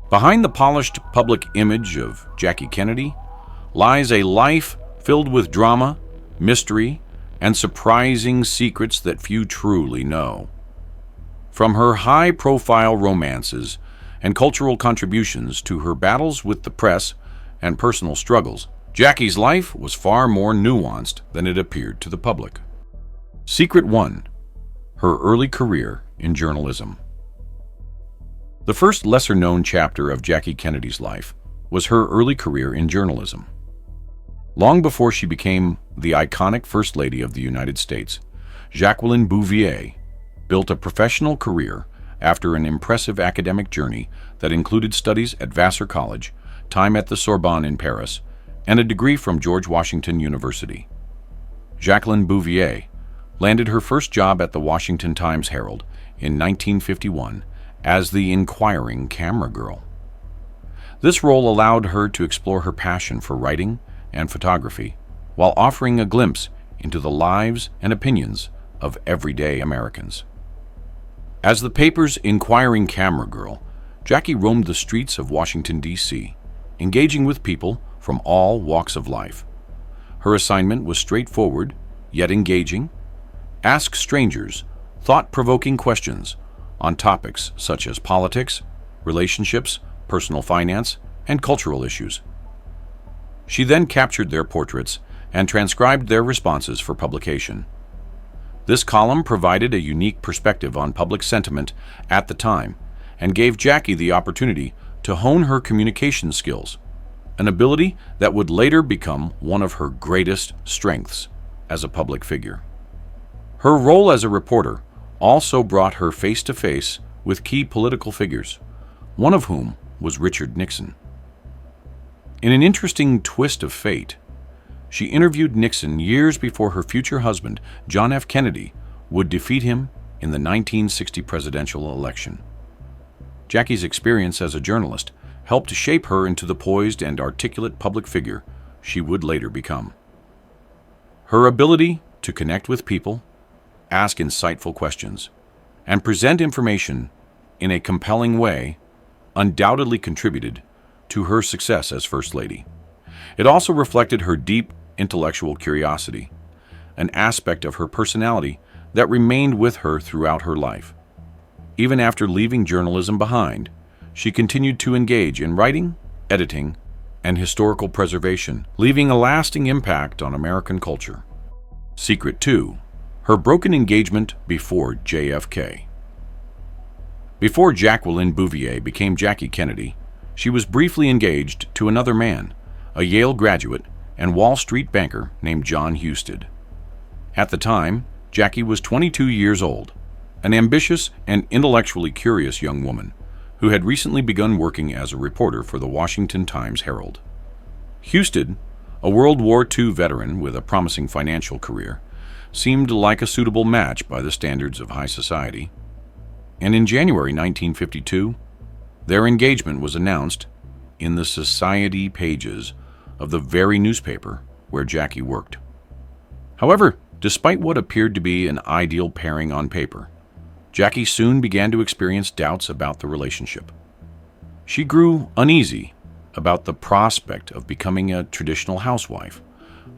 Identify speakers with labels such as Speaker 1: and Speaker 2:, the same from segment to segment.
Speaker 1: Behind the polished public image of Jackie Kennedy lies a life filled with drama, mystery, and surprising secrets that few truly know. From her high-profile romances and cultural contributions to her battles with the press and personal struggles, Jackie's life was far more nuanced than it appeared to the public. Secret 1. Her early career in journalism. The first lesser-known chapter of Jackie Kennedy's life was her early career in journalism. Long before she became the iconic First Lady of the United States, Jacqueline Bouvier built a professional career after an impressive academic journey that included studies at Vassar College, time at the Sorbonne in Paris, and a degree from George Washington University. Jacqueline Bouvier landed her first job at the Washington Times-Herald in 1951 as the Inquiring camera girl. This role allowed her to explore her passion for writing and photography while offering a glimpse into the lives and opinions of everyday Americans. As the paper's Inquiring camera girl, Jackie roamed the streets of Washington, D.C., engaging with people from all walks of life. Her assignment was straightforward, yet engaging. Ask strangers thought-provoking questions on topics such as politics, relationships, personal finance, and cultural issues. She then captured their portraits and transcribed their responses for publication. This column provided a unique perspective on public sentiment at the time and gave Jackie the opportunity to hone her communication skills, an ability that would later become one of her greatest strengths as a public figure. Her role as a reporter also brought her face-to-face with key political figures, one of whom was Richard Nixon. In an interesting twist of fate, she interviewed Nixon years before her future husband, John F. Kennedy, would defeat him in the 1960 presidential election. Jackie's experience as a journalist helped shape her into the poised and articulate public figure she would later become. Her ability to connect with people, ask insightful questions, and present information in a compelling way undoubtedly contributed to her success as First Lady. It also reflected her deep intellectual curiosity, an aspect of her personality that remained with her throughout her life. Even after leaving journalism behind, she continued to engage in writing, editing, and historical preservation, leaving a lasting impact on American culture. Secret 2. Her broken engagement before JFK. Before Jacqueline Bouvier became Jackie Kennedy, she was briefly engaged to another man, a Yale graduate and Wall Street banker named John Husted. At the time, Jackie was 22 years old, an ambitious and intellectually curious young woman who had recently begun working as a reporter for the Washington Times-Herald. Husted, a World War II veteran with a promising financial career, seemed like a suitable match by the standards of high society, and in January 1952, their engagement was announced in the society pages of the very newspaper where Jackie worked. However, despite what appeared to be an ideal pairing on paper, Jackie soon began to experience doubts about the relationship. She grew uneasy about the prospect of becoming a traditional housewife,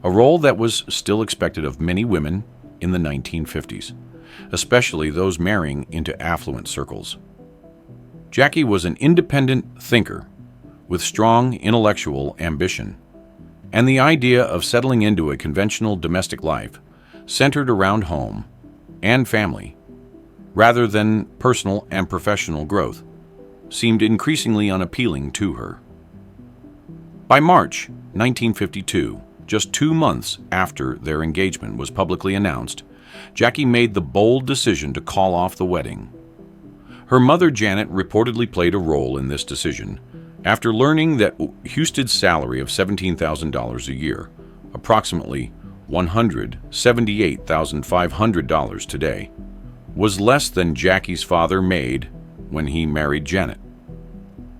Speaker 1: a role that was still expected of many women in the 1950s, especially those marrying into affluent circles. Jackie was an independent thinker with strong intellectual ambition, and the idea of settling into a conventional domestic life centered around home and family, rather than personal and professional growth, seemed increasingly unappealing to her. By March 1952, just 2 months after their engagement was publicly announced, Jackie made the bold decision to call off the wedding. Her mother, Janet, reportedly played a role in this decision after learning that Husted's salary of $17,000 a year, approximately $178,500 today, was less than Jackie's father made when he married Janet.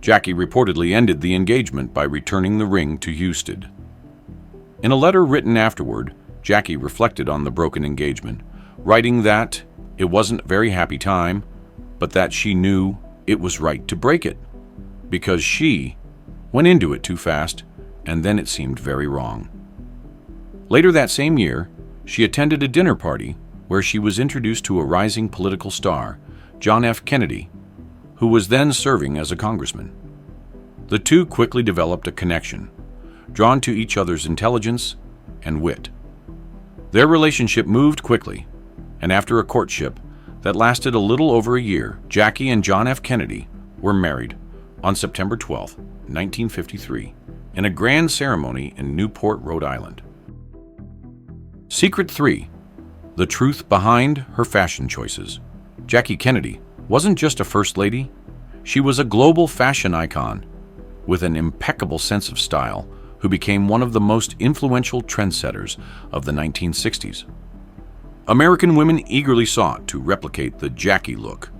Speaker 1: Jackie reportedly ended the engagement by returning the ring to Husted. In a letter written afterward, Jackie reflected on the broken engagement, writing that it wasn't a very happy time, but that she knew it was right to break it. because she went into it too fast, and then it seemed very wrong. Later that same year, she attended a dinner party where she was introduced to a rising political star, John F. Kennedy, who was then serving as a congressman. The two quickly developed a connection, drawn to each other's intelligence and wit. Their relationship moved quickly, and after a courtship that lasted a little over a year, Jackie and John F. Kennedy were married on September 12, 1953, in a grand ceremony in Newport, Rhode Island. Secret 3. The truth behind her fashion choices. Jackie Kennedy wasn't just a first lady, she was a global fashion icon with an impeccable sense of style who became one of the most influential trendsetters of the 1960s. American women eagerly sought to replicate the Jackie look,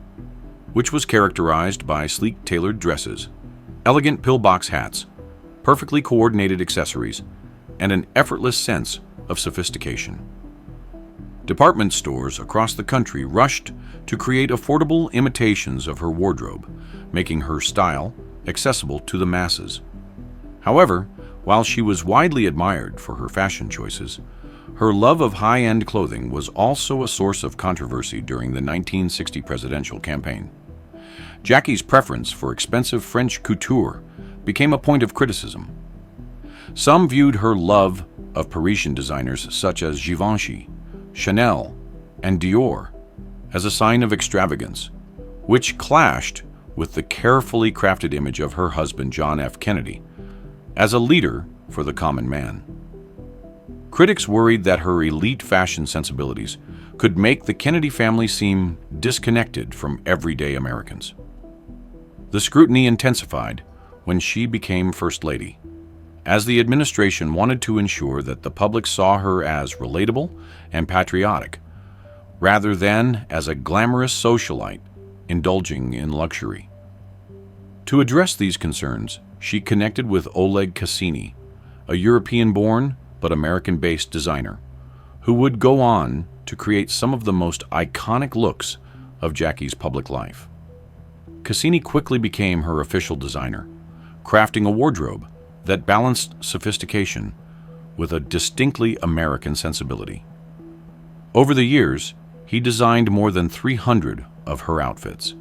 Speaker 1: which was characterized by sleek tailored dresses, elegant pillbox hats, perfectly coordinated accessories, and an effortless sense of sophistication. Department stores across the country rushed to create affordable imitations of her wardrobe, making her style accessible to the masses. However, while she was widely admired for her fashion choices, her love of high-end clothing was also a source of controversy during the 1960 presidential campaign. Jackie's preference for expensive French couture became a point of criticism. Some viewed her love of Parisian designers such as Givenchy, Chanel, and Dior as a sign of extravagance, which clashed with the carefully crafted image of her husband John F. Kennedy as a leader for the common man. Critics worried that her elite fashion sensibilities could make the Kennedy family seem disconnected from everyday Americans. The scrutiny intensified when she became First Lady, as the administration wanted to ensure that the public saw her as relatable and patriotic, rather than as a glamorous socialite indulging in luxury. To address these concerns, she connected with Oleg Cassini, a European-born but American-based designer, who would go on to create some of the most iconic looks of Jackie's public life. Cassini quickly became her official designer, crafting a wardrobe that balanced sophistication with a distinctly American sensibility. Over the years, he designed more than 300 of her outfits,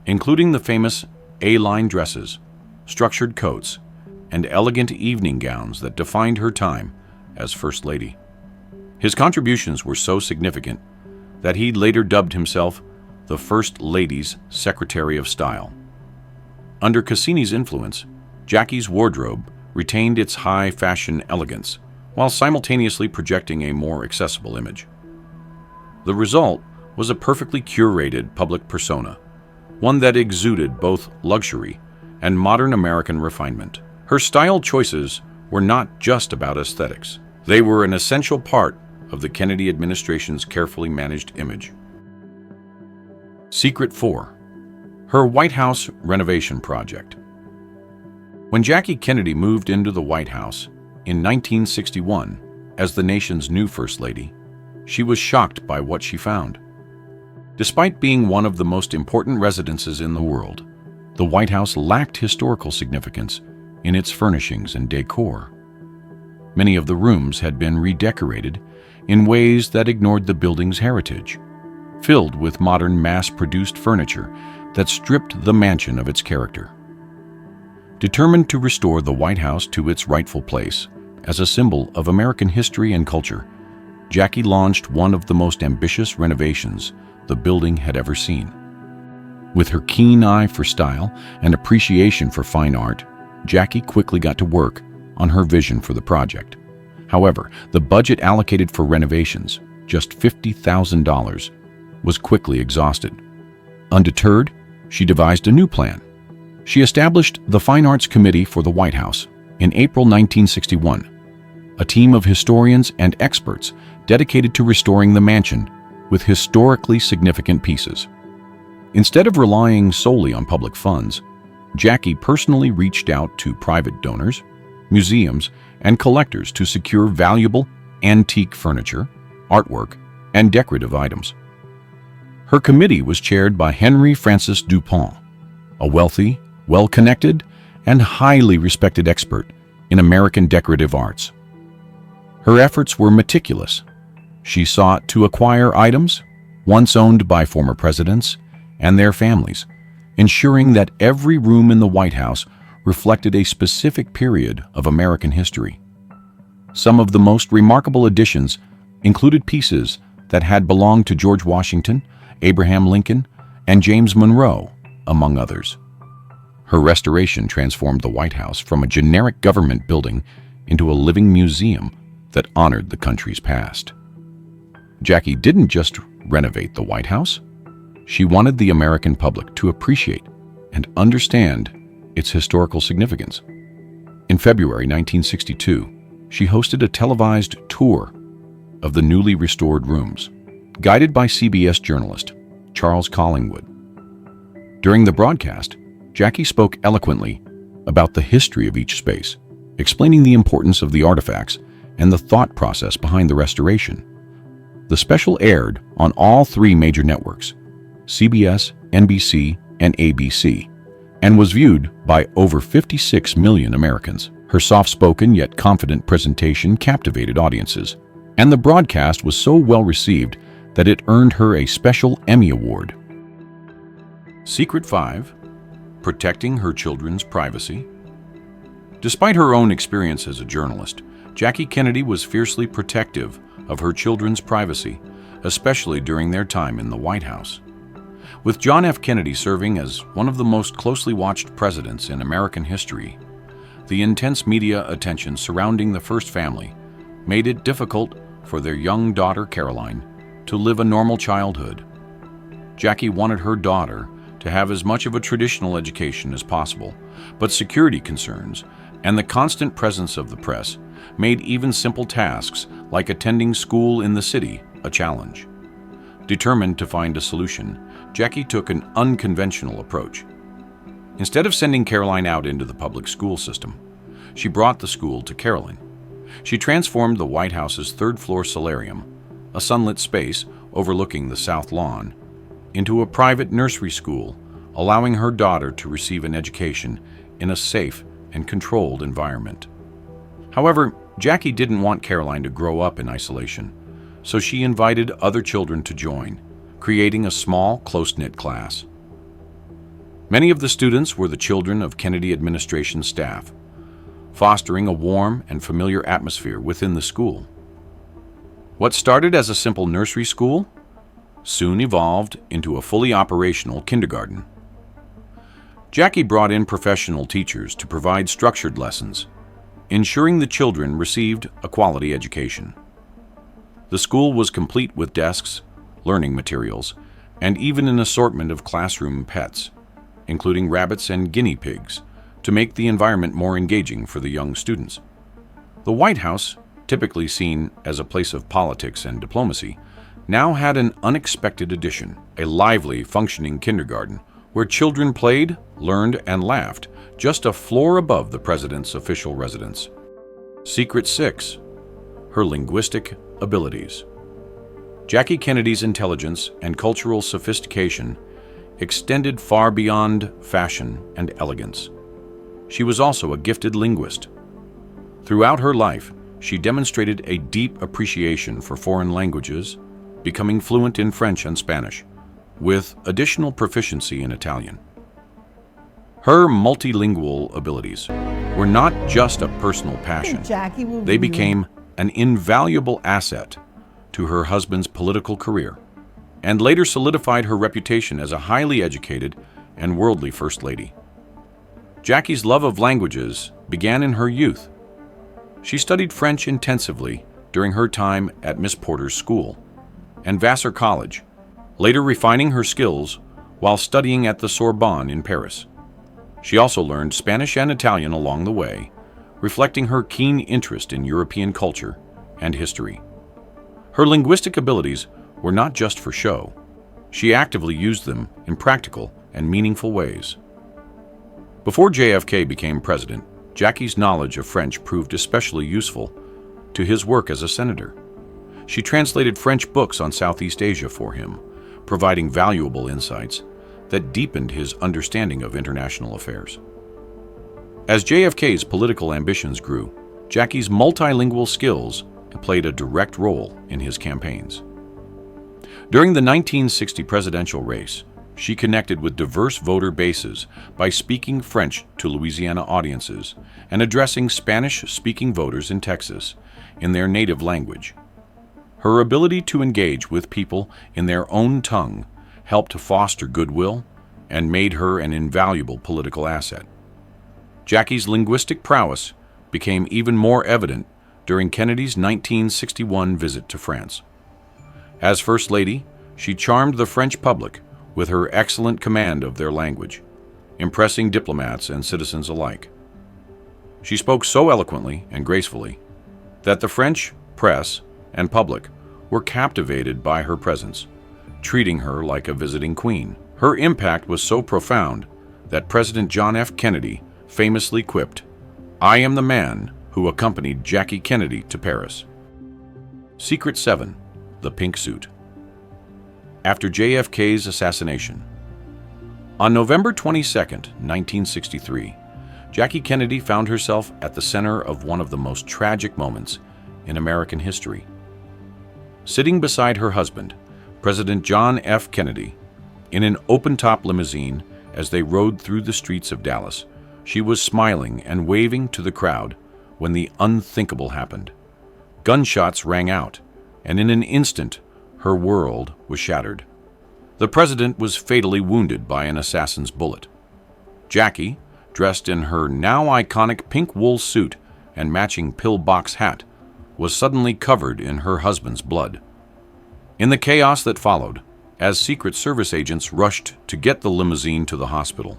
Speaker 1: including the famous A-line dresses, structured coats, and elegant evening gowns that defined her time as First Lady. His contributions were so significant that he later dubbed himself the First Lady's Secretary of Style. Under Cassini's influence, Jackie's wardrobe retained its high fashion elegance while simultaneously projecting a more accessible image. The result was a perfectly curated public persona, one that exuded both luxury and modern American refinement. Her style choices were not just about aesthetics. They were an essential part of the Kennedy administration's carefully managed image. Secret 4. Her White House renovation project. When Jackie Kennedy moved into the White House in 1961 as the nation's new First Lady, she was shocked by what she found. Despite being one of the most important residences in the world, the White House lacked historical significance in its furnishings and decor. Many of the rooms had been redecorated in ways that ignored the building's heritage, filled with modern mass-produced furniture that stripped the mansion of its character. Determined to restore the White House to its rightful place as a symbol of American history and culture, Jackie launched one of the most ambitious renovations the building had ever seen. With her keen eye for style and appreciation for fine art, Jackie quickly got to work on her vision for the project. However, the budget allocated for renovations, just $50,000, was quickly exhausted. Undeterred, she devised a new plan. She established the Fine Arts Committee for the White House in April 1961, a team of historians and experts dedicated to restoring the mansion with historically significant pieces. Instead of relying solely on public funds, Jackie personally reached out to private donors, museums, and collectors to secure valuable antique furniture, artwork, and decorative items. Her committee was chaired by Henry Francis Dupont, a wealthy, well-connected, and highly respected expert in American decorative arts. Her efforts were meticulous. She sought to acquire items once owned by former presidents and their families, ensuring that every room in the White House reflected a specific period of American history. Some of the most remarkable additions included pieces that had belonged to George Washington, Abraham Lincoln, and James Monroe, among others. Her restoration transformed the White House from a generic government building into a living museum that honored the country's past. Jackie didn't just renovate the White House. She wanted the American public to appreciate and understand its historical significance. In February 1962, she hosted a televised tour of the newly restored rooms, guided by CBS journalist Charles Collingwood. During the broadcast, Jackie spoke eloquently about the history of each space, explaining the importance of the artifacts and the thought process behind the restoration. The special aired on all three major networks, CBS, NBC, and ABC, and was viewed by over 56 million Americans. Her soft-spoken yet confident presentation captivated audiences, and the broadcast was so well received that it earned her a special Emmy Award. Secret 5: Protecting her children's privacy. Despite her own experience as a journalist, Jackie Kennedy was fiercely protective of her children's privacy, especially during their time in the White House. With John F. Kennedy serving as one of the most closely watched presidents in American history, the intense media attention surrounding the first family made it difficult for their young daughter, Caroline, to live a normal childhood. Jackie wanted her daughter to have as much of a traditional education as possible, but security concerns and the constant presence of the press made even simple tasks like attending school in the city a challenge. Determined to find a solution, Jackie took an unconventional approach. Instead of sending Caroline out into the public school system, she brought the school to Caroline. She transformed the White House's third-floor solarium, a sunlit space overlooking the South Lawn, into a private nursery school, allowing her daughter to receive an education in a safe and controlled environment. However, Jackie didn't want Caroline to grow up in isolation, so she invited other children to join, creating a small, close-knit class. Many of the students were the children of Kennedy administration staff, fostering a warm and familiar atmosphere within the school. What started as a simple nursery school soon evolved into a fully operational kindergarten. Jackie brought in professional teachers to provide structured lessons, ensuring the children received a quality education. The school was complete with desks, learning materials, and even an assortment of classroom pets, including rabbits and guinea pigs, to make the environment more engaging for the young students. The White House, typically seen as a place of politics and diplomacy, now had an unexpected addition, a lively, functioning kindergarten where children played, learned, and laughed just a floor above the president's official residence. Secret 6: Her linguistic abilities. Jackie Kennedy's intelligence and cultural sophistication extended far beyond fashion and elegance. She was also a gifted linguist. Throughout her life, she demonstrated a deep appreciation for foreign languages, becoming fluent in French and Spanish, with additional proficiency in Italian. Her multilingual abilities were not just a personal passion. They became an invaluable asset to her husband's political career, and later solidified her reputation as a highly educated and worldly First Lady. Jackie's love of languages began in her youth. She studied French intensively during her time at Miss Porter's school and Vassar College, later refining her skills while studying at the Sorbonne in Paris. She also learned Spanish and Italian along the way, reflecting her keen interest in European culture and history. Her linguistic abilities were not just for show. She actively used them in practical and meaningful ways. Before JFK became president, Jackie's knowledge of French proved especially useful to his work as a senator. She translated French books on Southeast Asia for him, providing valuable insights that deepened his understanding of international affairs. As JFK's political ambitions grew, Jackie's multilingual skills played a direct role in his campaigns. During the 1960 presidential race, she connected with diverse voter bases by speaking French to Louisiana audiences and addressing Spanish-speaking voters in Texas in their native language. Her ability to engage with people in their own tongue helped to foster goodwill and made her an invaluable political asset. Jackie's linguistic prowess became even more evident during Kennedy's 1961 visit to France. As First Lady, she charmed the French public with her excellent command of their language, impressing diplomats and citizens alike. She spoke so eloquently and gracefully that the French press and public were captivated by her presence, treating her like a visiting queen. Her impact was so profound that President John F. Kennedy famously quipped, "I am the man who accompanied Jackie Kennedy to Paris." Secret 7. The Pink Suit. After JFK's assassination. On November 22, 1963, Jackie Kennedy found herself at the center of one of the most tragic moments in American history. Sitting beside her husband, President John F. Kennedy, in an open-top limousine as they rode through the streets of Dallas, she was smiling and waving to the crowd when the unthinkable happened. Gunshots rang out, and in an instant, her world was shattered. The president was fatally wounded by an assassin's bullet. Jackie, dressed in her now iconic pink wool suit and matching pillbox hat, was suddenly covered in her husband's blood. In the chaos that followed, as Secret Service agents rushed to get the limousine to the hospital,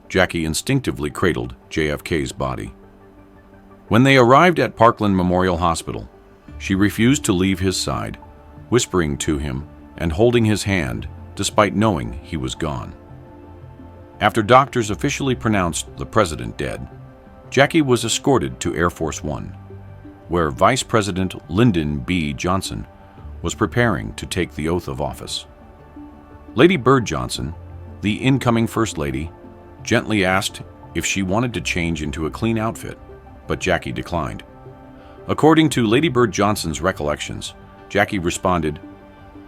Speaker 1: Jackie instinctively cradled JFK's body. When they arrived at Parkland Memorial Hospital, she refused to leave his side, whispering to him and holding his hand despite knowing he was gone. After doctors officially pronounced the president dead, Jackie was escorted to Air Force One, where Vice President Lyndon B. Johnson was preparing to take the oath of office. Lady Bird Johnson, the incoming First Lady, gently asked if she wanted to change into a clean outfit, but Jackie declined. According to Lady Bird Johnson's recollections, Jackie responded,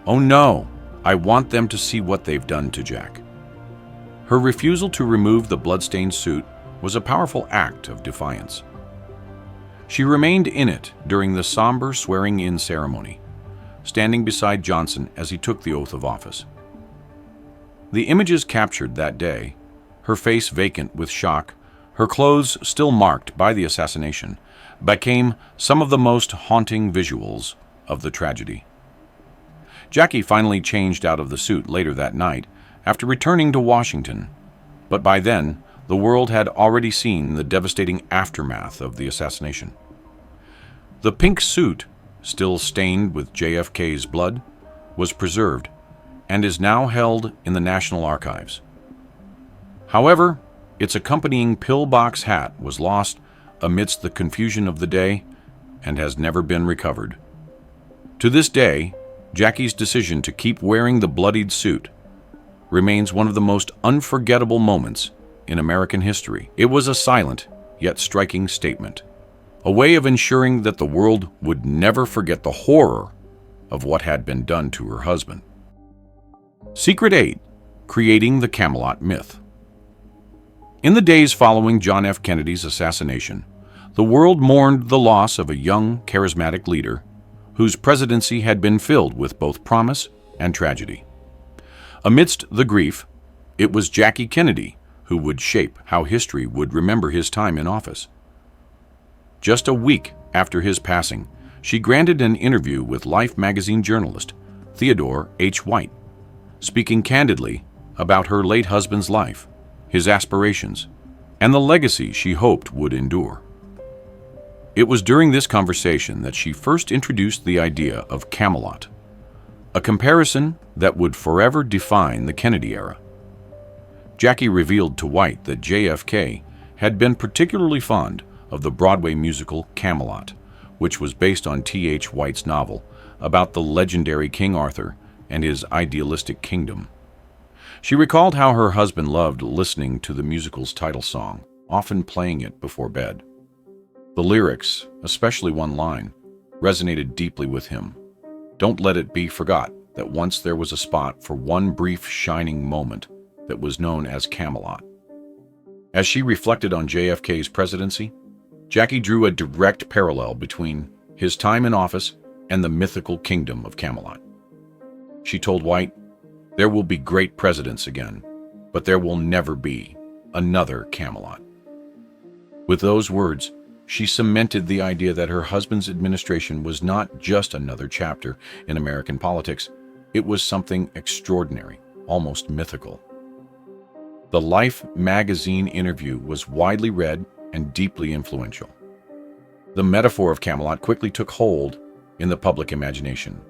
Speaker 1: "Oh no, I want them to see what they've done to Jack." Her refusal to remove the bloodstained suit was a powerful act of defiance. She remained in it during the somber swearing-in ceremony, standing beside Johnson as he took the oath of office. The images captured that day, her face vacant with shock, her clothes still marked by the assassination, became some of the most haunting visuals of the tragedy. Jackie finally changed out of the suit later that night after returning to Washington, but by then, the world had already seen the devastating aftermath of the assassination. The pink suit, still stained with JFK's blood, was preserved and is now held in the National Archives. However, its accompanying pillbox hat was lost amidst the confusion of the day and has never been recovered. To this day, Jackie's decision to keep wearing the bloodied suit remains one of the most unforgettable moments in American history. It was a silent, yet striking statement, a way of ensuring that the world would never forget the horror of what had been done to her husband. Secret 8. Creating the Camelot Myth. In the days following John F. Kennedy's assassination, the world mourned the loss of a young, charismatic leader whose presidency had been filled with both promise and tragedy. Amidst the grief, it was Jackie Kennedy who would shape how history would remember his time in office. Just a week after his passing, she granted an interview with Life magazine journalist Theodore H. White, speaking candidly about her late husband's life, his aspirations, and the legacy she hoped would endure. It was during this conversation that she first introduced the idea of Camelot, a comparison that would forever define the Kennedy era. Jackie revealed to White that JFK had been particularly fond of the Broadway musical Camelot, which was based on T.H. White's novel about the legendary King Arthur and his idealistic kingdom. She recalled how her husband loved listening to the musical's title song, often playing it before bed. The lyrics, especially one line, resonated deeply with him. Don't let it be forgot that once there was a spot for one brief shining moment that was known as Camelot. As she reflected on JFK's presidency, Jackie drew a direct parallel between his time in office and the mythical kingdom of Camelot. She told White, "There will be great presidents again, but there will never be another Camelot." With those words, she cemented the idea that her husband's administration was not just another chapter in American politics, it was something extraordinary, almost mythical. The Life magazine interview was widely read and deeply influential. The metaphor of Camelot quickly took hold in the public imagination,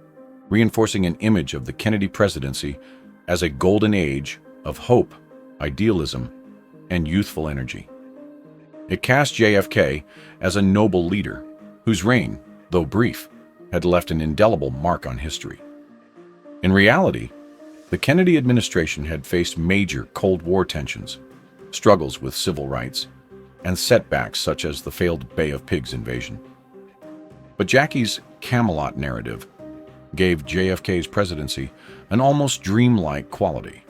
Speaker 1: reinforcing an image of the Kennedy presidency as a golden age of hope, idealism, and youthful energy. It cast JFK as a noble leader whose reign, though brief, had left an indelible mark on history. In reality, the Kennedy administration had faced major Cold War tensions, struggles with civil rights, and setbacks such as the failed Bay of Pigs invasion. But Jackie's Camelot narrative gave JFK's presidency an almost dreamlike quality,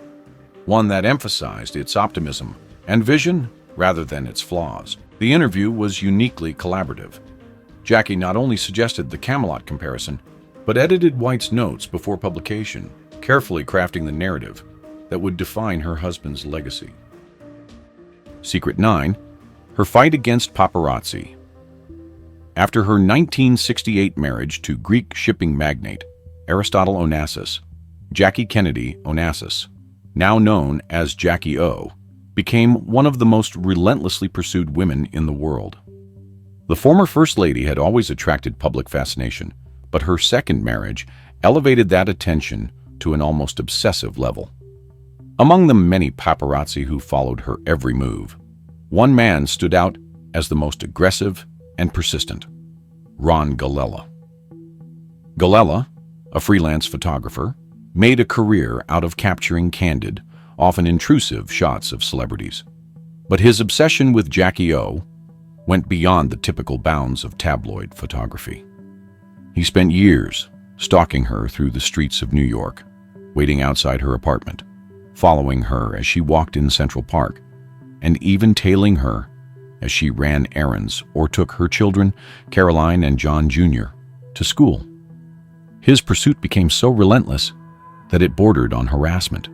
Speaker 1: one that emphasized its optimism and vision rather than its flaws. The interview was uniquely collaborative. Jackie not only suggested the Camelot comparison, but edited White's notes before publication, carefully crafting the narrative that would define her husband's legacy. Secret 9. Her fight against paparazzi. After her 1968 marriage to Greek shipping magnate Aristotle Onassis, Jackie Kennedy Onassis, now known as Jackie O, became one of the most relentlessly pursued women in the world. The former First Lady had always attracted public fascination, but her second marriage elevated that attention to an almost obsessive level. Among the many paparazzi who followed her every move, one man stood out as the most aggressive and persistent: Ron Galella. Galella, a freelance photographer, made a career out of capturing candid, often intrusive shots of celebrities. But his obsession with Jackie O went beyond the typical bounds of tabloid photography. He spent years stalking her through the streets of New York, waiting outside her apartment, following her as she walked in Central Park, and even tailing her as she ran errands or took her children, Caroline and John Jr., to school. His pursuit became so relentless that it bordered on harassment,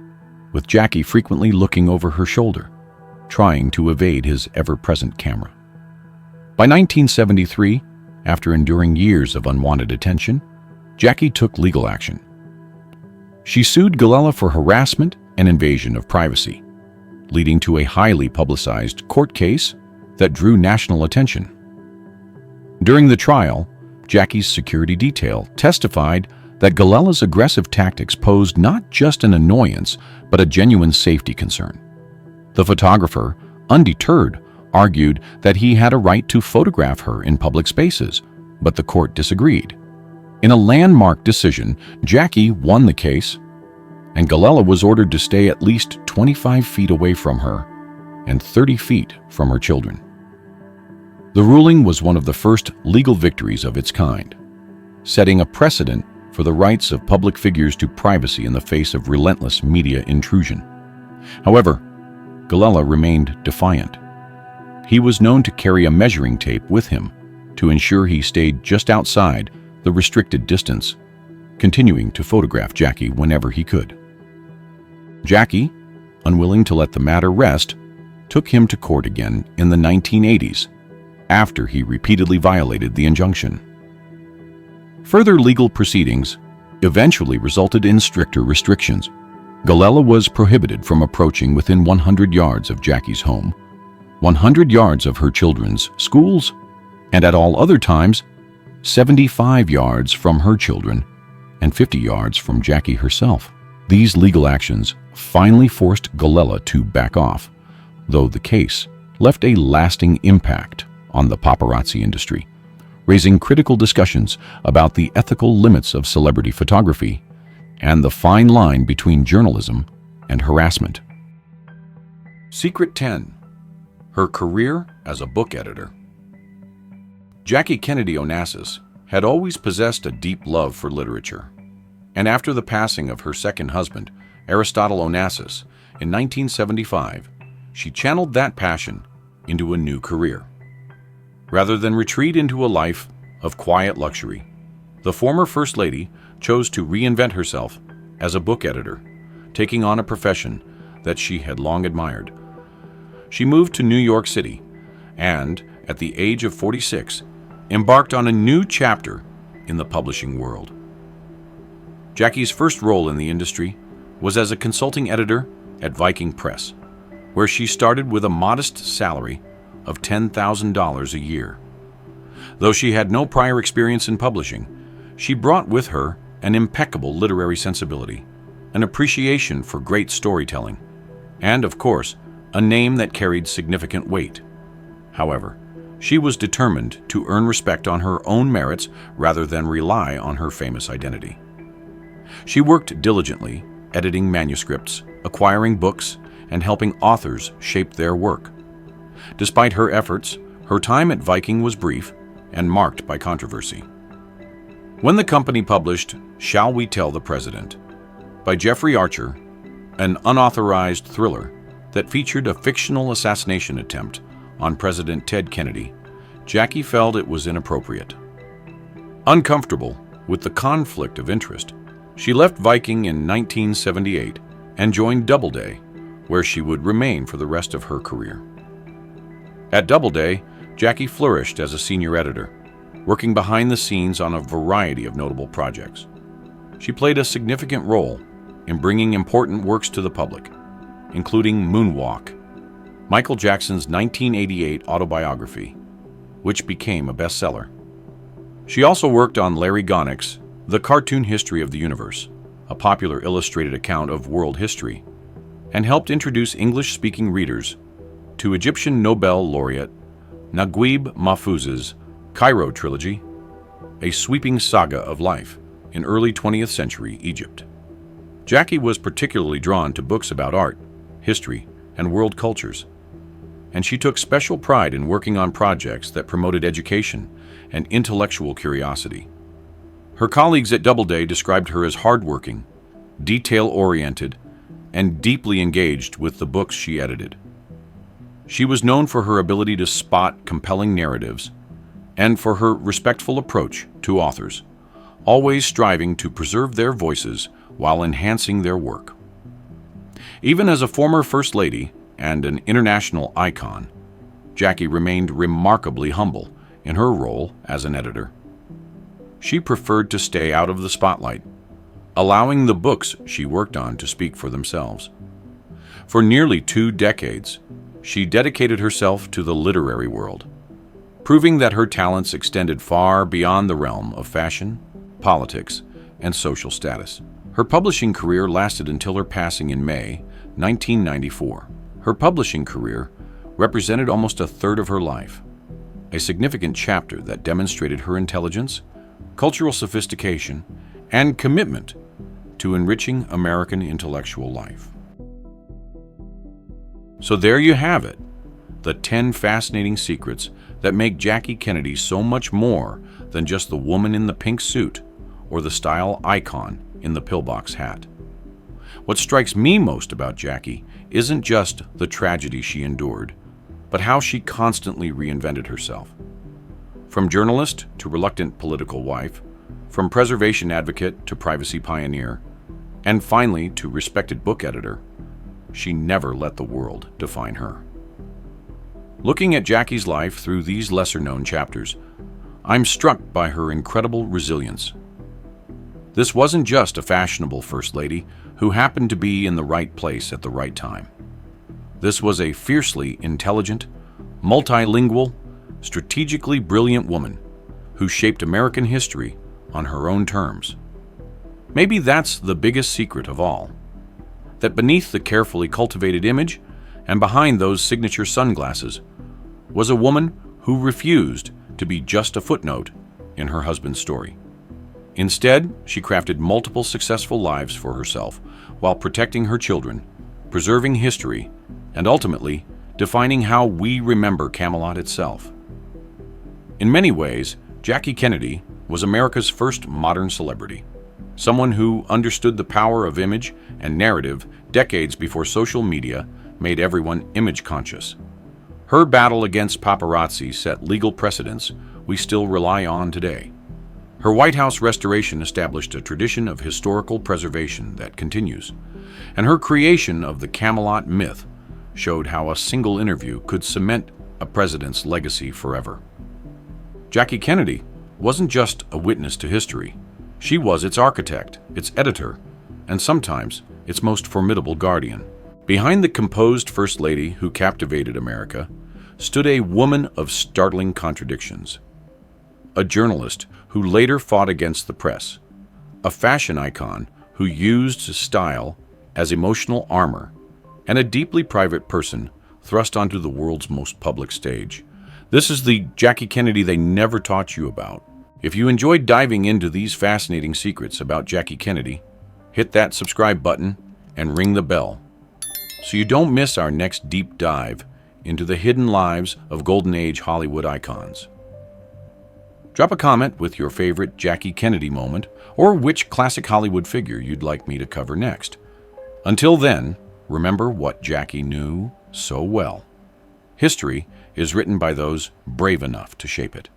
Speaker 1: with Jackie frequently looking over her shoulder, trying to evade his ever-present camera. By 1973, after enduring years of unwanted attention, Jackie took legal action. She sued Galella for harassment and invasion of privacy, leading to a highly publicized court case that drew national attention. During the trial, Jackie's security detail testified that Galella's aggressive tactics posed not just an annoyance, but a genuine safety concern. The photographer, undeterred, argued that he had a right to photograph her in public spaces, but the court disagreed. In a landmark decision, Jackie won the case, and Galella was ordered to stay at least 25 feet away from her and 30 feet from her children. The ruling was one of the first legal victories of its kind, setting a precedent for the rights of public figures to privacy in the face of relentless media intrusion. However, Galella remained defiant. He was known to carry a measuring tape with him to ensure he stayed just outside the restricted distance, continuing to photograph Jackie whenever he could. Jackie, unwilling to let the matter rest, took him to court again in the 1980s, after he repeatedly violated the injunction. Further legal proceedings eventually resulted in stricter restrictions. Galella was prohibited from approaching within 100 yards of Jackie's home, 100 yards of her children's schools, and at all other times, 75 yards from her children and 50 yards from Jackie herself. These legal actions finally forced Galella to back off, though the case left a lasting impact on the paparazzi industry, raising critical discussions about the ethical limits of celebrity photography and the fine line between journalism and harassment. Secret 10. her career as a book editor. Jackie Kennedy Onassis had always possessed a deep love for literature, and after the passing of her second husband, Aristotle Onassis, in 1975, she channeled that passion into a new career. Rather than retreat into a life of quiet luxury, the former First Lady chose to reinvent herself as a book editor, taking on a profession that she had long admired. She moved to New York City and, at the age of 46, embarked on a new chapter in the publishing world. Jackie's first role in the industry was as a consulting editor at Viking Press, where she started with a modest salary of $10,000 a year. Though she had no prior experience in publishing, she brought with her an impeccable literary sensibility, an appreciation for great storytelling, and, of course, a name that carried significant weight. However, she was determined to earn respect on her own merits rather than rely on her famous identity. She worked diligently, editing manuscripts, acquiring books, and helping authors shape their work. Despite her efforts, her time at Viking was brief and marked by controversy. When the company published Shall We Tell the President? By Jeffrey Archer, an unauthorized thriller that featured a fictional assassination attempt on President Ted Kennedy, Jackie felt it was inappropriate. Uncomfortable with the conflict of interest, she left Viking in 1978 and joined Doubleday, where she would remain for the rest of her career. At Doubleday, Jackie flourished as a senior editor, working behind the scenes on a variety of notable projects. She played a significant role in bringing important works to the public, including Moonwalk, Michael Jackson's 1988 autobiography, which became a bestseller. She also worked on Larry Gonick's The Cartoon History of the Universe, a popular illustrated account of world history, and helped introduce English-speaking readers to Egyptian Nobel laureate Naguib Mahfouz's Cairo trilogy, a sweeping saga of life in early 20th century Egypt. Jackie was particularly drawn to books about art, history, and world cultures, and she took special pride in working on projects that promoted education and intellectual curiosity. Her colleagues at Doubleday described her as hardworking, detail-oriented, and deeply engaged with the books she edited. She was known for her ability to spot compelling narratives and for her respectful approach to authors, always striving to preserve their voices while enhancing their work. Even as a former First Lady and an international icon, Jackie remained remarkably humble in her role as an editor. She preferred to stay out of the spotlight, allowing the books she worked on to speak for themselves. For nearly 2 decades, she dedicated herself to the literary world, proving that her talents extended far beyond the realm of fashion, politics, and social status. Her publishing career lasted until her passing in May 1994. Her publishing career represented almost a third of her life, a significant chapter that demonstrated her intelligence, cultural sophistication, and commitment to enriching American intellectual life. So there you have it, the 10 fascinating secrets that make Jackie Kennedy so much more than just the woman in the pink suit or the style icon in the pillbox hat. What strikes me most about Jackie isn't just the tragedy she endured, but how she constantly reinvented herself. From journalist to reluctant political wife, from preservation advocate to privacy pioneer, and finally to respected book editor, she never let the world define her. Looking at Jackie's life through these lesser-known chapters, I'm struck by her incredible resilience. This wasn't just a fashionable First Lady who happened to be in the right place at the right time. This was a fiercely intelligent, multilingual, strategically brilliant woman who shaped American history on her own terms. Maybe that's the biggest secret of all, that beneath the carefully cultivated image and behind those signature sunglasses was a woman who refused to be just a footnote in her husband's story. Instead, she crafted multiple successful lives for herself while protecting her children, preserving history, and ultimately defining how we remember Camelot itself. In many ways, Jackie Kennedy was America's first modern celebrity, someone who understood the power of image and narrative decades before social media made everyone image conscious. Her battle against paparazzi set legal precedents we still rely on today. Her White House restoration established a tradition of historical preservation that continues, and her creation of the Camelot Myth showed how a single interview could cement a president's legacy forever. Jackie Kennedy wasn't just a witness to history. She was its architect, its editor, and sometimes its most formidable guardian. Behind the composed First Lady who captivated America stood a woman of startling contradictions. A journalist who later fought against the press, a fashion icon who used style as emotional armor, and a deeply private person thrust onto the world's most public stage. This is the Jackie Kennedy they never taught you about. If you enjoyed diving into these fascinating secrets about Jackie Kennedy, hit that subscribe button and ring the bell so you don't miss our next deep dive into the hidden lives of Golden Age Hollywood icons. Drop a comment with your favorite Jackie Kennedy moment or which classic Hollywood figure you'd like me to cover next. Until then, remember what Jackie knew so well. History is written by those brave enough to shape it.